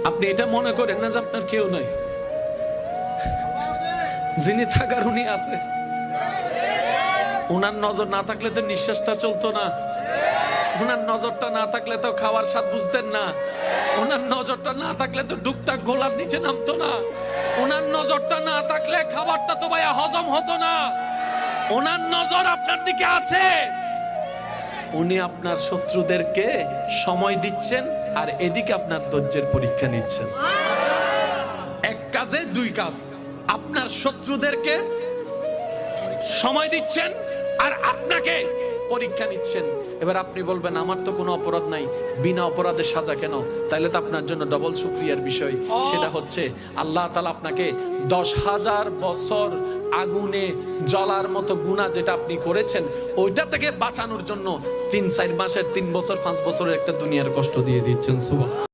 আপনি এটা মনে করেন না যে আপনার কেউ নাই, যিনি থাকার উনি আছে। উনার নজর না থাকলে তো নিঃশ্বাসটা চলতো না, উনার নজরটা না থাকলে তো খাওয়ার স্বাদ বুঝতেন না, উনার নজরটা না থাকলে তো ডুকটাক গোলার নিচে নামতো না, উনার নজরটা না থাকলে খাবারটা তো ভাইয়া হজম হতো না। উনার নজর আপনার দিকে আছে। উনি আপনার শত্রুদেরকে সময় দিচ্ছেন আর এদিকে আপনার ধৈর্যের পরীক্ষা নিচ্ছেন। এক কাজে দুই কাজ, আপনার শত্রুদেরকে সময় দিচ্ছেন আর আপনাকে পরীক্ষা নিচ্ছেন। এবার আপনি বলবেন আমার তো কোনো অপরাধ নাই, বিনা অপরাধে সাজা কেন? তাইলে তো আপনার জন্য ডবল শুকরিয়ার বিষয়। সেটা হচ্ছে আল্লাহ তাআলা আপনাকে 10,000 বছর আগুনে জ্বলার মতো গুনাহ যেটা আপনি করেছেন ওইটা থেকে বাঁচানোর জন্য 3-4 মাসের 3 বছর 5 বছরের একটা দুনিয়ার কষ্ট দিয়ে দিচ্ছেন। সুবহানাল্লাহ।